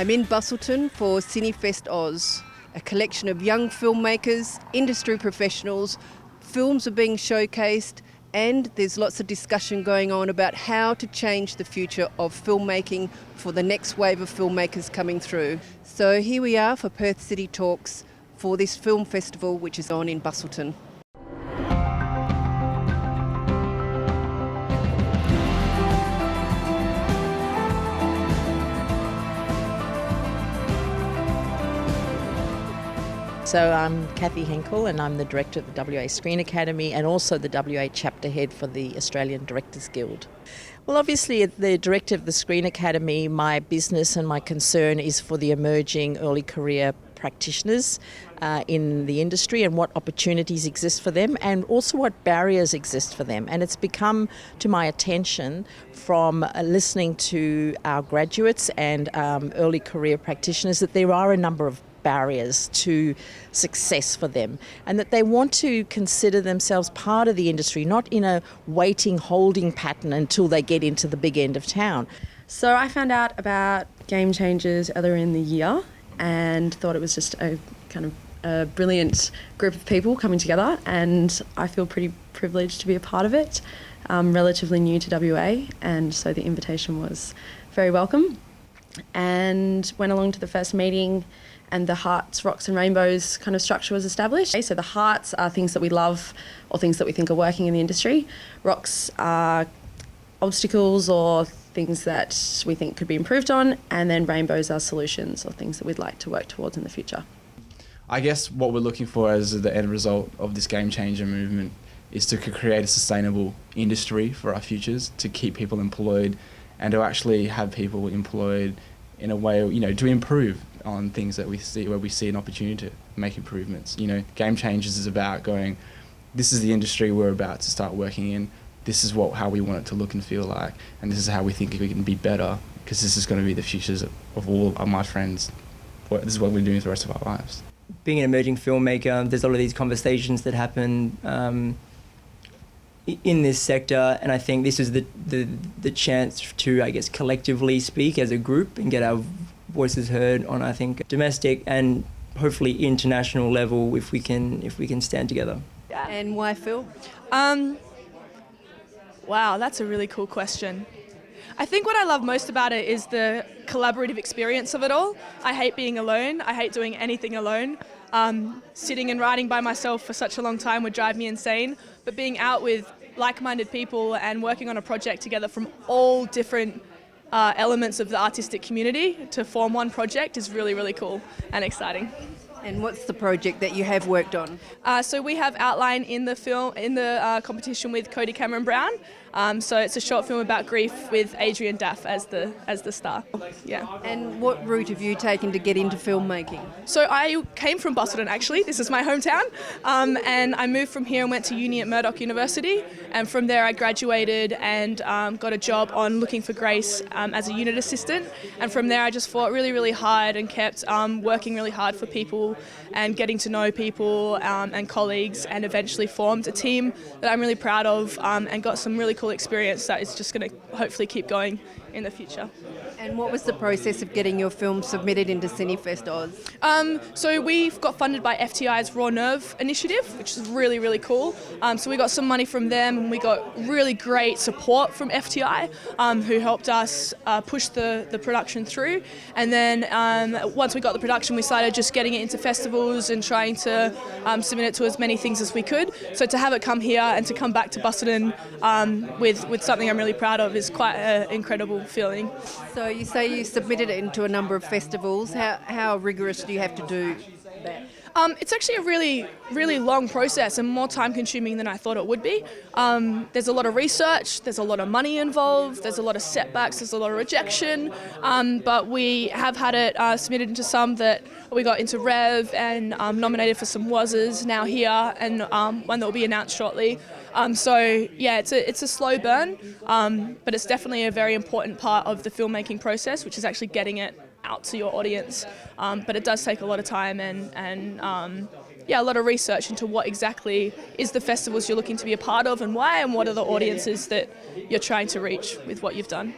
I'm in Busselton for Cinefest Oz, a collection of young filmmakers, industry professionals. Films are being showcased and there's lots of discussion going on about how to change the future of filmmaking for the next wave of filmmakers coming through. So here we are for Perth City Talks for this film festival which is on in Busselton. So I'm Kathy Henkel and I'm the director of the WA Screen Academy and also the WA chapter head for the Australian Directors Guild. Well, obviously, as the director of the Screen Academy, my business and my concern is for the emerging early career practitioners in the industry and what opportunities exist for them and also what barriers exist for them. And it's become to my attention from listening to our graduates and early career practitioners that there are a number of barriers to success for them and that they want to consider themselves part of the industry, not in a waiting, holding pattern until they get into the big end of town. So I found out about Game Changers earlier in the year and thought it was just a kind of a brilliant group of people coming together, and I feel pretty privileged to be a part of it. I'm relatively new to WA, and so the invitation was very welcome, and went along to the first meeting and the hearts, rocks and rainbows kind of structure was established. So the hearts are things that we love or things that we think are working in the industry. Rocks are obstacles or things that we think could be improved on, and then rainbows are solutions or things that we'd like to work towards in the future. I guess what we're looking for as the end result of this game changer movement is to create a sustainable industry for our futures, to keep people employed and to actually have people employed in a way, to improve on things that we see, where we see an opportunity to make improvements. Game Changers is about going, this is the industry we're about to start working in, this is how we want it to look and feel like, and this is how we think we can be better, because this is going to be the futures of all of my friends. This is what we're doing for the rest of our lives. Being an emerging filmmaker, there's a lot of these conversations that happen in this sector, and I think this is the chance to, I guess, collectively speak as a group and get our voices heard on, I think, domestic and hopefully international level if we can stand together. And why film? Wow, that's a really cool question. I think what I love most about it is the collaborative experience of it all. I hate being alone. I hate doing anything alone. Sitting and writing by myself for such a long time would drive me insane, but being out with like-minded people and working on a project together from all different elements of the artistic community to form one project is really, really cool and exciting. And what's the project that you have worked on? So we have outline in the film, in the competition with Cody Cameron Brown. So it's a short film about grief with Adrian Daff as the star. Yeah. And what route have you taken to get into filmmaking? So I came from Busselton actually. This is my hometown. And I moved from here and went to uni at Murdoch University. And from there I graduated and got a job on Looking for Grace as a unit assistant. And from there I just fought really, really hard and kept working really hard for people and getting to know people and colleagues, and eventually formed a team that I'm really proud of and got some really cool experience that is just going to hopefully keep going in the future. And what was the process of getting your film submitted into Cinefest Oz? So we got funded by FTI's Raw Nerve initiative, which is really, really cool. So we got some money from them and we got really great support from FTI who helped us push the production through. And then once we got the production, we started just getting it into festivals and trying to submit it to as many things as we could. So to have it come here and to come back to Busselton with something I'm really proud of is quite an incredible feeling. So you say you submitted it into a number of festivals. How rigorous do you have to do that? It's actually a really, really long process and more time consuming than I thought it would be. There's a lot of research, there's a lot of money involved, there's a lot of setbacks, there's a lot of rejection, but we have had it submitted into some that we got into Rev and nominated for some WASs now here, and one that will be announced shortly. So yeah, it's a slow burn, but it's definitely a very important part of the filmmaking process, which is actually getting it out to your audience. But it does take a lot of time and a lot of research into what exactly is the festivals you're looking to be a part of and why, and what are the audiences that you're trying to reach with what you've done.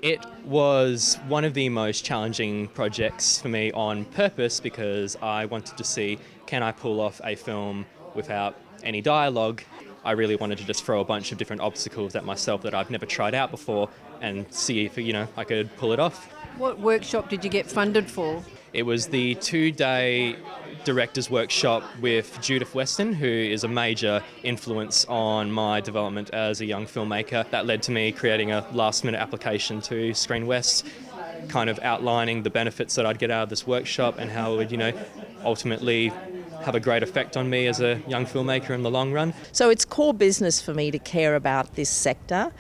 It was one of the most challenging projects for me on purpose because I wanted to see, can I pull off a film without any dialogue? I really wanted to just throw a bunch of different obstacles at myself that I've never tried out before and see if, I could pull it off. What workshop did you get funded for? It was the 2-day director's workshop with Judith Weston, who is a major influence on my development as a young filmmaker. That led to me creating a last-minute application to Screen West, kind of outlining the benefits that I'd get out of this workshop and how it would, ultimately have a great effect on me as a young filmmaker in the long run. So it's core business for me to care about this sector.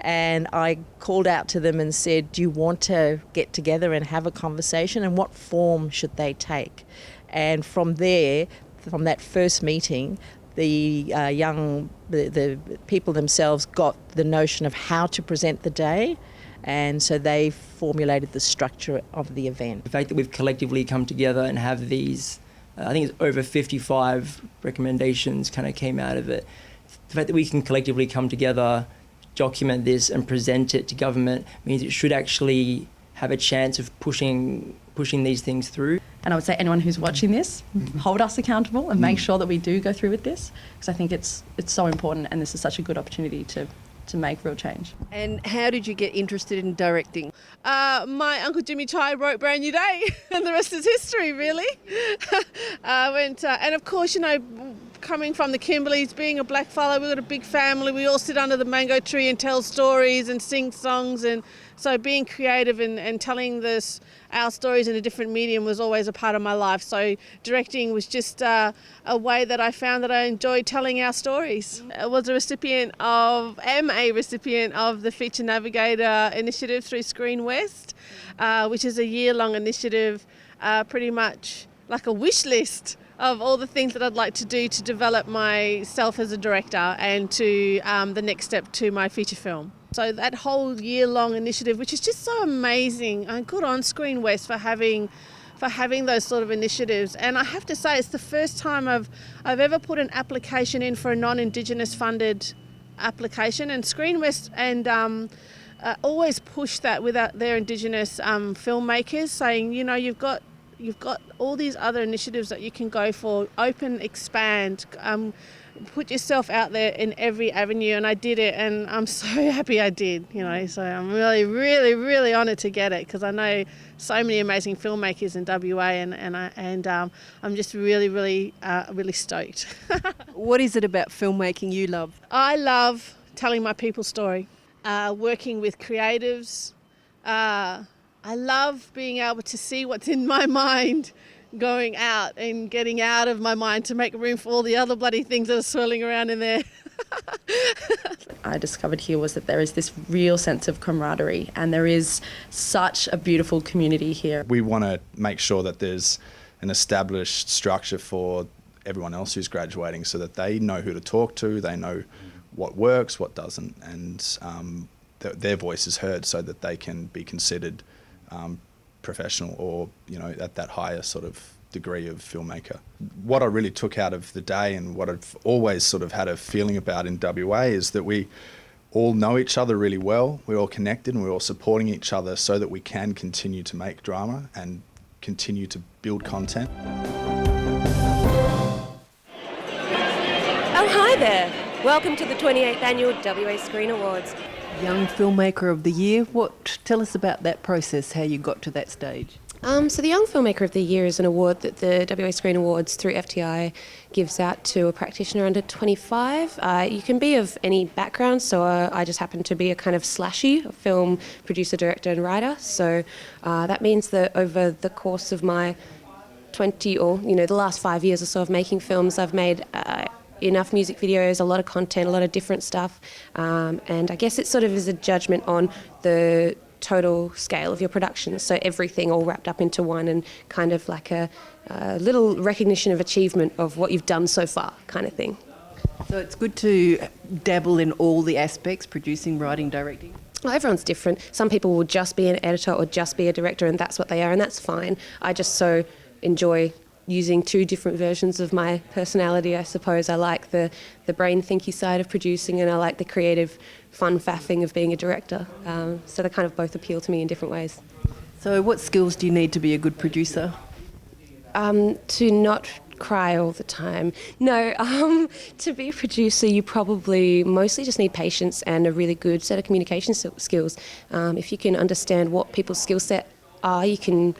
And I called out to them and said, do you want to get together and have a conversation, and what form should they take? And from there, from that first meeting, the people themselves got the notion of how to present the day, and so they formulated the structure of the event. The fact that we've collectively come together and have these, I think it's over 55 recommendations kind of came out of it. The fact that we can collectively come together, document this and present it to government means it should actually have a chance of pushing these things through. And I would say anyone who's watching this, hold us accountable and make sure that we do go through with this, because I think it's so important, and this is such a good opportunity to make real change. And how did you get interested in directing? My Uncle Jimmy Chai wrote Brand New Day and the rest is history, really. I went, and of course, coming from the Kimberleys, being a black fellow, we've got a big family. We all sit under the mango tree and tell stories and sing songs. And so being creative and telling our stories in a different medium was always a part of my life. So directing was just a way that I found that I enjoyed telling our stories. I was a recipient of the Feature Navigator initiative through Screen West, which is a year-long initiative, pretty much like a wish list of all the things that I'd like to do to develop myself as a director and to the next step to my feature film. So that whole year-long initiative, which is just so amazing, and good on Screen West for having those sort of initiatives. And I have to say, it's the first time I've ever put an application in for a non-Indigenous funded application, and Screen West and always push that with their Indigenous filmmakers, saying, you've got all these other initiatives that you can go for, open, expand, put yourself out there in every avenue. And I did it, and I'm so happy I did, so I'm really, really, really honoured to get it, because I know so many amazing filmmakers in WA, and I'm just really, really, really stoked. What is it about filmmaking you love? I love telling my people's story, working with creatives. I love being able to see what's in my mind going out and getting out of my mind to make room for all the other bloody things that are swirling around in there. I discovered here was that there is this real sense of camaraderie, and there is such a beautiful community here. We want to make sure that there's an established structure for everyone else who's graduating, so that they know who to talk to, they know what works, what doesn't, and their voice is heard, so that they can be considered professional or, at that higher sort of degree of filmmaker. What I really took out of the day, and what I've always sort of had a feeling about in WA, is that we all know each other really well, we're all connected, and we're all supporting each other so that we can continue to make drama and continue to build content. Oh, hi there. Welcome to the 28th Annual WA Screen Awards. Young Filmmaker of the Year. Tell us about that process, how you got to that stage. So the Young Filmmaker of the Year is an award that the WA Screen Awards through FTI gives out to a practitioner under 25. You can be of any background, so I just happen to be a kind of slashy, a film producer, director and writer. So that means that over the course of my the last 5 years or so of making films, I've made enough music videos, a lot of content, a lot of different stuff, and I guess it sort of is a judgment on the total scale of your production, so everything all wrapped up into one, and kind of like a little recognition of achievement of what you've done so far kind of thing. So it's good to dabble in all the aspects, producing, writing, directing? Well, everyone's different. Some people will just be an editor or just be a director, and that's what they are, and that's fine. I just so enjoy using two different versions of my personality, I suppose. I like the brain thinky side of producing, and I like the creative fun faffing of being a director. So they kind of both appeal to me in different ways. So what skills do you need to be a good producer? To not cry all the time. No, to be a producer, you probably mostly just need patience and a really good set of communication skills. If you can understand what people's skill set are, you can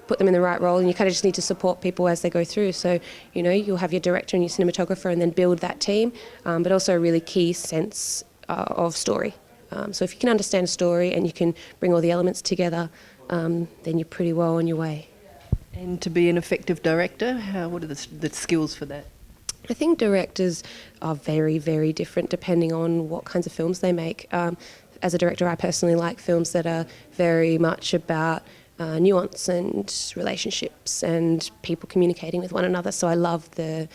put them in the right role, and you kind of just need to support people as they go through. So, you'll have your director and your cinematographer and then build that team, but also a really key sense of story. So if you can understand a story and you can bring all the elements together, then you're pretty well on your way. And to be an effective director, what are the skills for that? I think directors are very, very different depending on what kinds of films they make. As a director, I personally like films that are very much about nuance and relationships and people communicating with one another. So I love the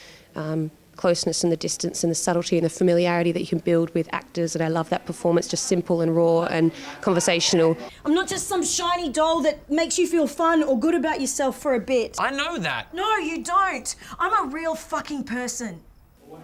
closeness and the distance and the subtlety and the familiarity that you can build with actors, and I love that performance, just simple and raw and conversational. I'm not just some shiny doll that makes you feel fun or good about yourself for a bit. I know that. No, you don't. I'm a real fucking person.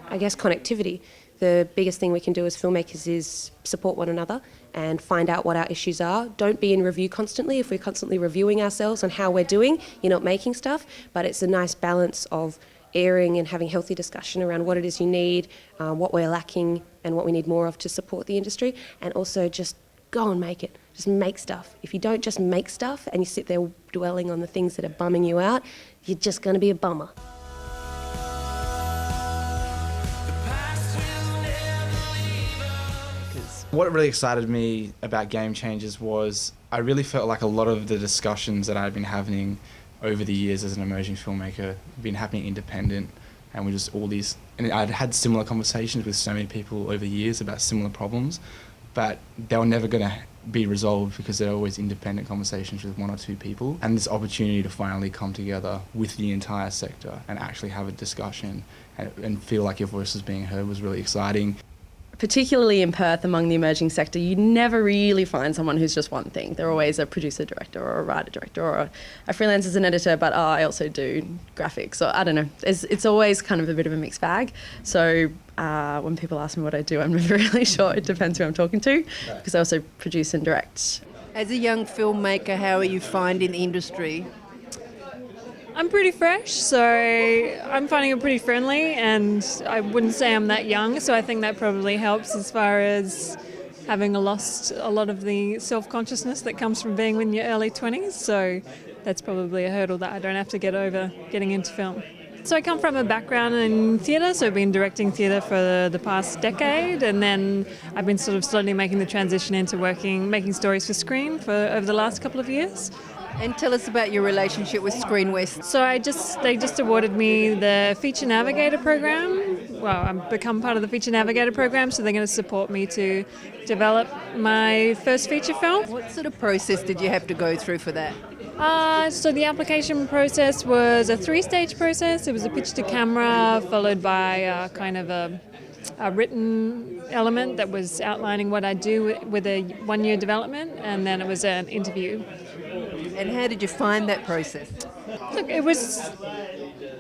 I guess connectivity. The biggest thing we can do as filmmakers is support one another and find out what our issues are. Don't be in review constantly. If we're constantly reviewing ourselves on how we're doing, you're not making stuff, but it's a nice balance of airing and having healthy discussion around what it is you need, what we're lacking and what we need more of to support the industry, and also just go and make it. Just make stuff. If you don't just make stuff and you sit there dwelling on the things that are bumming you out, you're just going to be a bummer. What really excited me about Game Changers was I really felt like a lot of the discussions that I'd been having over the years as an emerging filmmaker been happening independent, and we just all these, and I'd had similar conversations with so many people over the years about similar problems, but they were never going to be resolved because they're always independent conversations with one or two people. And this opportunity to finally come together with the entire sector and actually have a discussion and feel like your voice was being heard was really exciting. Particularly in Perth, among the emerging sector, you never really find someone who's just one thing. They're always a producer, director, or a writer, director, or a freelance as an editor, but I also do graphics, or I don't know. It's always kind of a bit of a mixed bag. So when people ask me what I do, I'm never really sure. It depends who I'm talking to, because I also produce and direct. As a young filmmaker, how are you finding the industry? I'm pretty fresh, so I'm finding it pretty friendly, and I wouldn't say I'm that young, so I think that probably helps as far as having lost a lot of the self-consciousness that comes from being in your early 20s, so that's probably a hurdle that I don't have to get over getting into film. So I come from a background in theatre, so I've been directing theatre for the past decade, and then I've been sort of slowly making the transition into making stories for screen over the last couple of years. And tell us about your relationship with Screen West. So they just awarded me the Feature Navigator program. Well, I've become part of the Feature Navigator program, so they're going to support me to develop my first feature film. What sort of process did you have to go through for that? So the application process was a 3-stage process. It was a pitch to camera, followed by kind of a written element that was outlining what I do with a 1-year development, and then it was an interview. And how did you find that process? Look, it was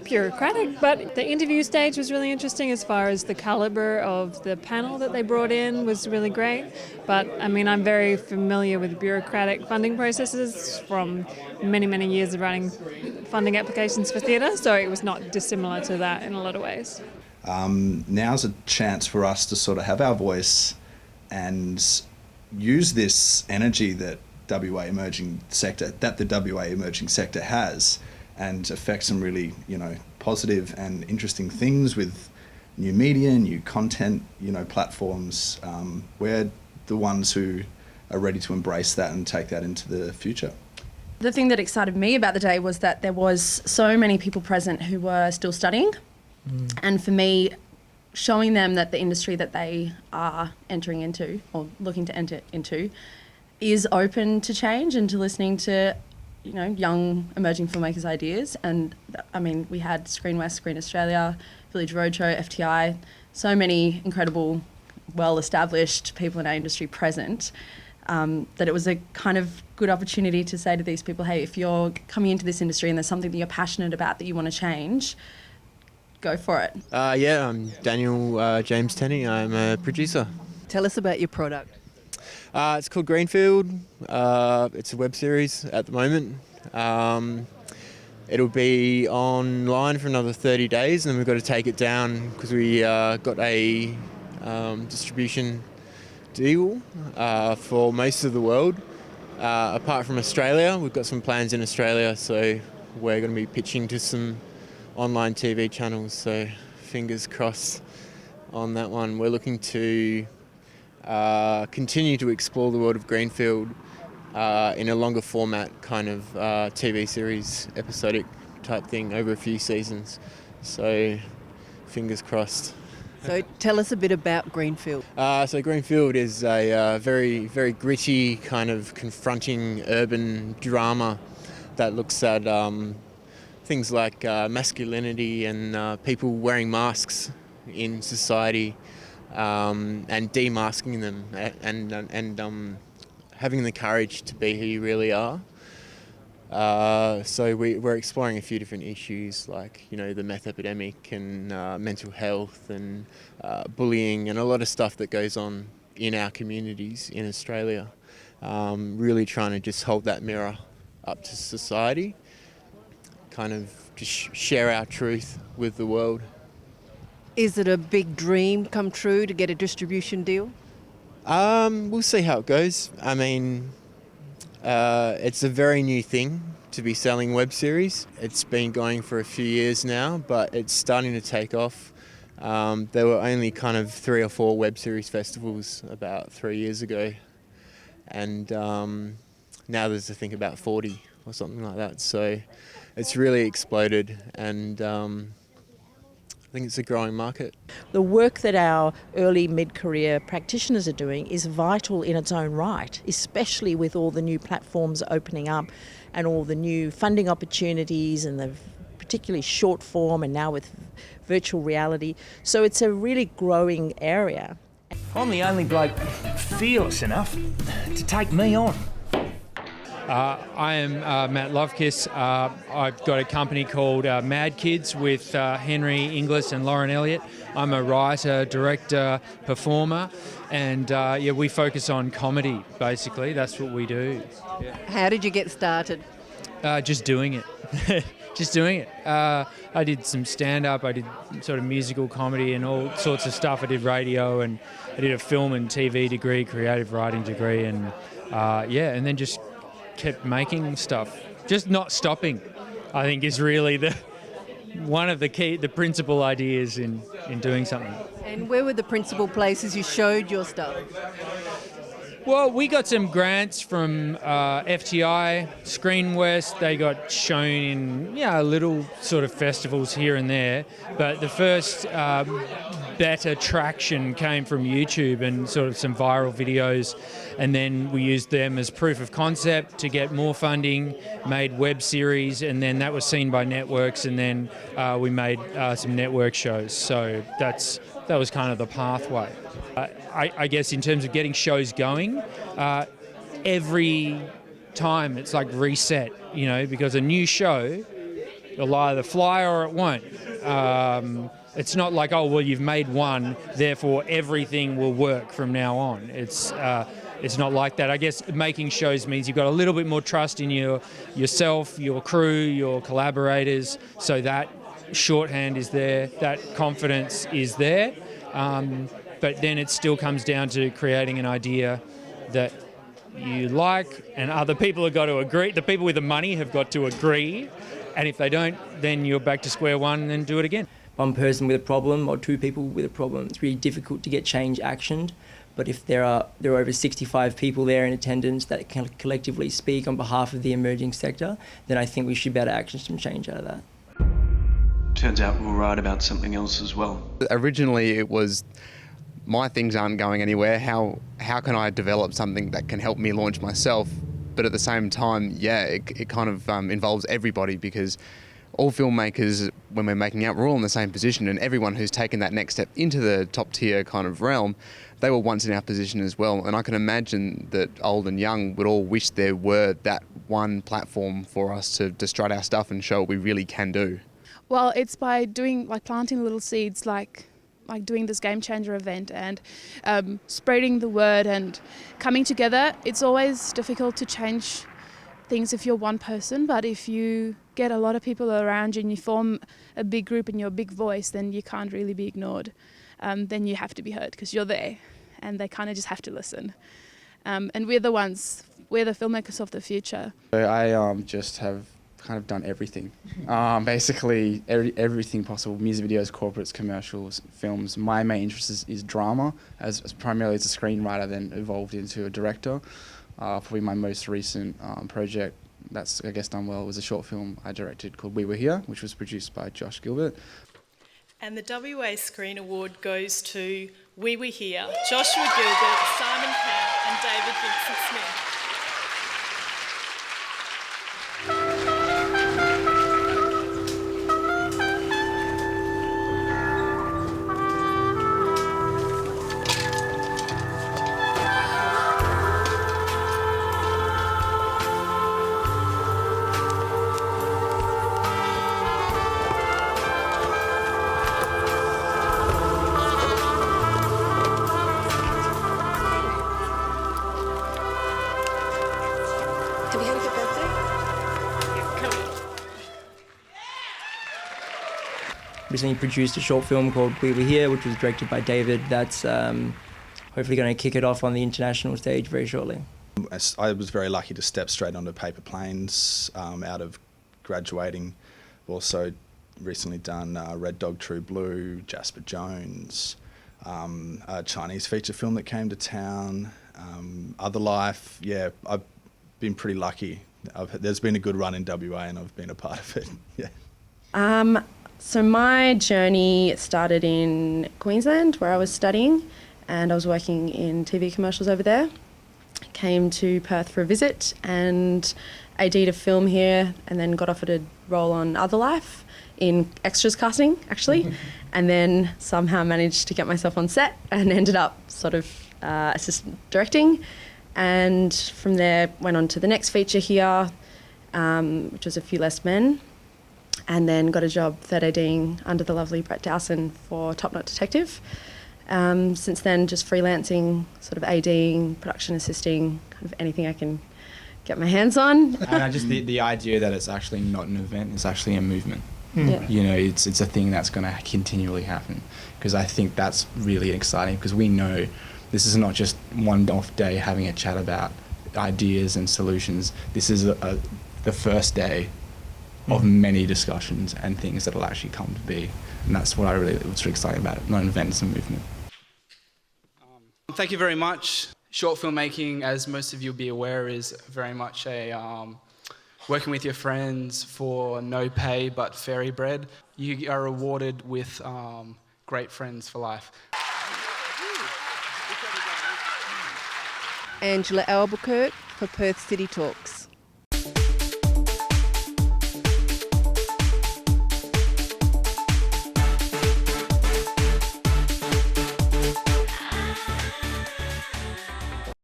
bureaucratic, but the interview stage was really interesting as far as the calibre of the panel that they brought in was really great. But, I mean, I'm very familiar with bureaucratic funding processes from many, many years of running funding applications for theatre, so it was not dissimilar to that in a lot of ways. Now's a chance for us to sort of have our voice and use this energy that the WA emerging sector has, and affect some really, positive and interesting things with new media, new content, platforms. We're the ones who are ready to embrace that and take that into the future. The thing that excited me about the day was that there was so many people present who were still studying. And for me, showing them that the industry that they are entering into or looking to enter into is open to change and to listening to, young emerging filmmakers' ideas. And I mean, we had Screen West, Screen Australia, Village Roadshow, FTI, so many incredible, well-established people in our industry present. that it was a kind of good opportunity to say to these people, hey, if you're coming into this industry and there's something that you're passionate about that you want to change, go for it. Yeah, I'm Daniel James Tenney. I'm a producer. Tell us about your product. It's called Greenfield. It's a web series at the moment. It'll be online for another 30 days and then we've got to take it down because we got a distribution deal for most of the world. Apart from Australia, we've got some plans in Australia, so we're going to be pitching to some online TV channels, so fingers crossed on that one. We're looking to continue to explore the world of Greenfield in a longer format kind of TV series, episodic type thing over a few seasons. So fingers crossed. So tell us a bit about Greenfield. So Greenfield is a very, very gritty kind of confronting urban drama that looks at things like masculinity and people wearing masks in society and demasking them and having the courage to be who you really are. So we're exploring a few different issues like, the meth epidemic and mental health and bullying and a lot of stuff that goes on in our communities in Australia. Really trying to just hold that mirror up to society, kind of just share our truth with the world. Is it a big dream come true to get a distribution deal? We'll see how it goes. I mean, it's a very new thing to be selling web series. It's been going for a few years now, but it's starting to take off. There were only kind of 3 or 4 web series festivals about 3 years ago. And now there's, I think, about 40 or something like that. So it's really exploded and I think it's a growing market. The work that our early mid-career practitioners are doing is vital in its own right, especially with all the new platforms opening up and all the new funding opportunities and the particularly short form and now with virtual reality. So it's a really growing area. I'm the only bloke fearless enough to take me on. I am Matt Lovekiss. I've got a company called Mad Kids with Henry Inglis and Lauren Elliott. I'm a writer, director, performer, and we focus on comedy, basically. That's what we do. Yeah. How did you get started? Just doing it. Just doing it. I did some stand-up, I did sort of musical comedy and all sorts of stuff. I did radio and I did a film and TV degree, creative writing degree, and and then just kept making stuff. Just not stopping, I think, is really one of the principal ideas in doing something. And where were the principal places you showed your stuff? Well, we got some grants from FTI, Screen West. They got shown in little sort of festivals here and there. But the first better traction came from YouTube and sort of some viral videos. And then we used them as proof of concept to get more funding, made web series, and then that was seen by networks. And then we made some network shows. So that was kind of the pathway. I guess in terms of getting shows going, every time it's like reset, because a new show, it'll either fly or it won't. It's not like, you've made one, therefore everything will work from now on. It's not like that. I guess making shows means you've got a little bit more trust in yourself, your crew, your collaborators, so that shorthand is there, that confidence is there. But then it still comes down to creating an idea that you like, and other people have got to agree. The people with the money have got to agree, and if they don't, then you're back to square one and then do it again. One person with a problem or 2 people with a problem, it's really difficult to get change actioned. But if there are over 65 people there in attendance that can collectively speak on behalf of the emerging sector, then I think we should be able to action some change out of that. Turns out we were right about something else as well. Originally it was, my things aren't going anywhere, how can I develop something that can help me launch myself? But at the same time, it kind of involves everybody, because all filmmakers when we're making out, we're all in the same position, and everyone who's taken that next step into the top tier kind of realm, they were once in our position as well. And I can imagine that old and young would all wish there were that one platform for us to strut our stuff and show what we really can do. Well, it's by doing, like, planting little seeds, like doing this Game Changer event and spreading the word and coming together. It's always difficult to change things if you're one person, but if you get a lot of people around you and you form a big group and you're a big voice, then you can't really be ignored. Then you have to be heard because you're there, and they kind of just have to listen. And we're the filmmakers of the future. So I just have kind of done everything. Basically everything possible: music videos, corporates, commercials, films. My main interest is drama, as primarily as a screenwriter, then evolved into a director. Probably my most recent project that's, I guess, done well was a short film I directed called We Were Here, which was produced by Josh Gilbert. And the WA Screen Award goes to We Were Here, Joshua Gilbert, Simon Camp and David Vincent Smith. Have you had a good birthday? Recently produced a short film called We Were Here, which was directed by David. That's hopefully going to kick it off on the international stage very shortly. I was very lucky to step straight onto Paper Planes out of graduating. Also recently done Red Dog True Blue, Jasper Jones, a Chinese feature film that came to town, Other Life. Yeah, I've been pretty lucky. There's been a good run in WA and I've been a part of it. Yeah. So my journey started in Queensland, where I was studying, and I was working in TV commercials over there. Came to Perth for a visit and AD'd a film here, and then got offered a role on Other Life in extras casting, actually, and then somehow managed to get myself on set and ended up sort of assistant directing. And from there went on to the next feature here, which was A Few Less Men, and then got a job third ADing under the lovely Brett Dowson for Top Knot Detective. Since then, just freelancing, sort of ADing, production assisting, kind of anything I can get my hands on. And just the idea that it's actually not an event, it's actually a movement. Yeah. You know, it's a thing that's going to continually happen, because I think that's really exciting, because we know this is not just one off day having a chat about ideas and solutions. This is the first day of many discussions and things that will actually come to be. And that's what what's really exciting about it. Not an event, it's a movement. Thank you very much. Short filmmaking, as most of you will be aware, is very much a working with your friends for no pay but fairy bread. You are rewarded with great friends for life. Angela Albuquerque for Perth City Talks.